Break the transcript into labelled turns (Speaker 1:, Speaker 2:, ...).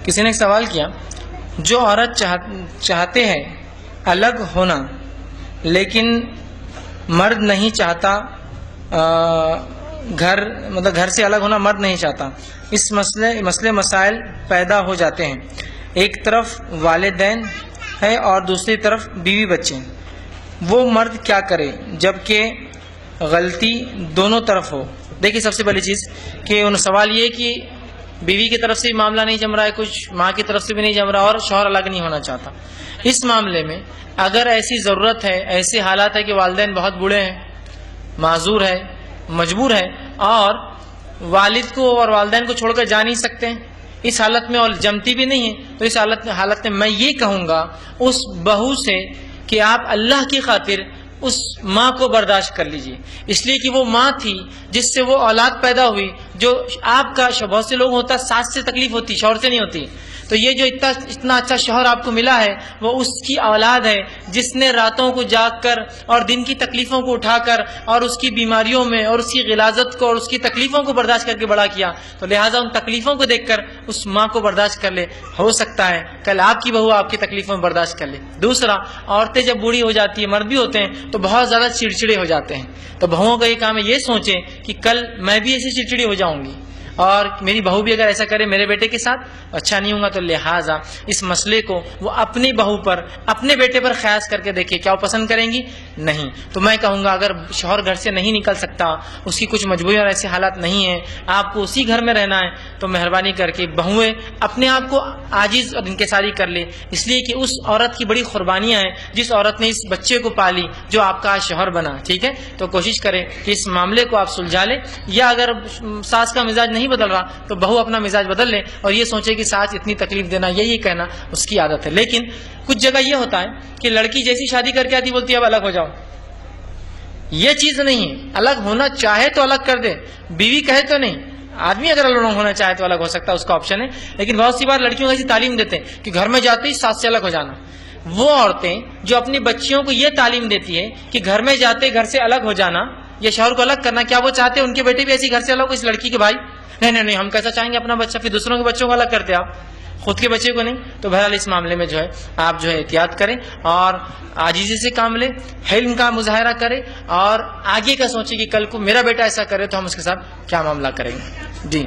Speaker 1: کسی نے ایک سوال کیا، جو عورت چاہتے ہیں الگ ہونا لیکن مرد نہیں چاہتا، گھر سے الگ ہونا مرد نہیں چاہتا، اس مسائل پیدا ہو جاتے ہیں. ایک طرف والدین ہے اور دوسری طرف بیوی بچے، وہ مرد کیا کرے جبکہ غلطی دونوں طرف ہو؟ دیکھیے سب سے پہلی چیز کہ سوال یہ کہ بیوی کی طرف سے بھی معاملہ نہیں جم رہا ہے، کچھ ماں کی طرف سے بھی نہیں جم رہا اور شوہر الگ نہیں ہونا چاہتا. اس معاملے میں اگر ایسی ضرورت ہے، ایسے حالات ہے کہ والدین بہت بوڑھے ہیں، معذور ہے، مجبور ہے اور والد کو اور والدین کو چھوڑ کر جا نہیں سکتے ہیں، اس حالت میں اور جمتی بھی نہیں ہے، تو اس حالت میں میں یہ کہوں گا اس بہو سے کہ آپ اللہ کی خاطر اس ماں کو برداشت کر لیجئے، اس لیے کہ وہ ماں تھی جس سے وہ اولاد پیدا ہوئی. جو آپ کا بہت سے لوگ ہوتا ساس سے تکلیف ہوتی، شوہر سے نہیں ہوتی، تو یہ جو اتنا اچھا شوہر آپ کو ملا ہے وہ اس کی اولاد ہے جس نے راتوں کو جاگ کر اور دن کی تکلیفوں کو اٹھا کر اور اس کی بیماریوں میں اور اس کی غلاظت کو اور اس کی تکلیفوں کو برداشت کر کے بڑا کیا. تو لہٰذا ان تکلیفوں کو دیکھ کر اس ماں کو برداشت کر لے. ہو سکتا ہے کل آپ کی بہو آپ کی تکلیفوں میں برداشت کر لے. دوسرا، عورتیں جب بوڑھی ہو جاتی ہیں، مرد بھی ہوتے ہیں تو بہت زیادہ چڑچڑے ہو جاتے ہیں. تو بہوؤں کا یہ کام ہے یہ سوچیں کہ کل میں بھی ایسی چڑچڑی ہو جاؤں گی اور میری بہو بھی اگر ایسا کرے میرے بیٹے کے ساتھ اچھا نہیں ہوگا. تو لہٰذا اس مسئلے کو وہ اپنی بہو پر، اپنے بیٹے پر قیاس کر کے دیکھے کیا وہ پسند کریں گی. نہیں تو میں کہوں گا اگر شوہر گھر سے نہیں نکل سکتا، اس کی کچھ مجبوری اور ایسے حالات نہیں ہیں، آپ کو اسی گھر میں رہنا ہے، تو مہربانی کر کے بہویں اپنے آپ کو عاجز اور انکساری کر لے. اس لیے کہ اس عورت کی بڑی قربانیاں ہیں جس عورت نے اس بچے کو پالی جو آپ کا شوہر بنا. ٹھیک ہے، تو کوشش کریں کہ اس معاملے کو آپ سلجھا لیں، یا اگر ساس کا مزاج نہیں بدل رہا تو بہو اپنا مزاج بدل لے اور یہ سوچے کہ ساس اتنی تکلیف دینا، یہ کہنا اس کی عادت ہے. لیکن کچھ جگہ یہ ہوتا ہے کہ لڑکی جیسی شادی کر کے آتی بولتی ہے اب الگ ہو جاؤ. یہ چیز نہیں ہے. الگ ہونا چاہے تو الگ کر دے، بیوی کہے تو نہیں. آدمی اگر الگ ہونا چاہے تو الگ ہو سکتا ہے، اس کا آپشن ہے. لیکن بہت سی بار لڑکیوں کو ایسی تعلیم دیتے ہیں کہ گھر میں جاتے ہی ساس سے الگ ہو جانا. وہ عورتیں جو اپنی بچیوں کو یہ تعلیم دیتی ہے کہ گھر میں جاتے گھر سے الگ ہو جانا یا شوہر کو الگ کرنا، کیا وہ چاہتے ہیں ان کے بیٹے بھی ایسی گھر سے الگ ہو اس لڑکی کے بھائی؟ نہیں، ہم کیسا چاہیں گے اپنا بچہ؟ پھر دوسروں کے بچوں کو الگ کرتے آپ، خود کے بچے کو نہیں. تو بہرحال اس معاملے میں آپ احتیاط کریں اور عاجزی سے کام لیں، حلم کا مظاہرہ کریں اور آگے کا سوچیں کہ کل کو میرا بیٹا ایسا کرے تو ہم اس کے ساتھ کیا معاملہ کریں گے. جی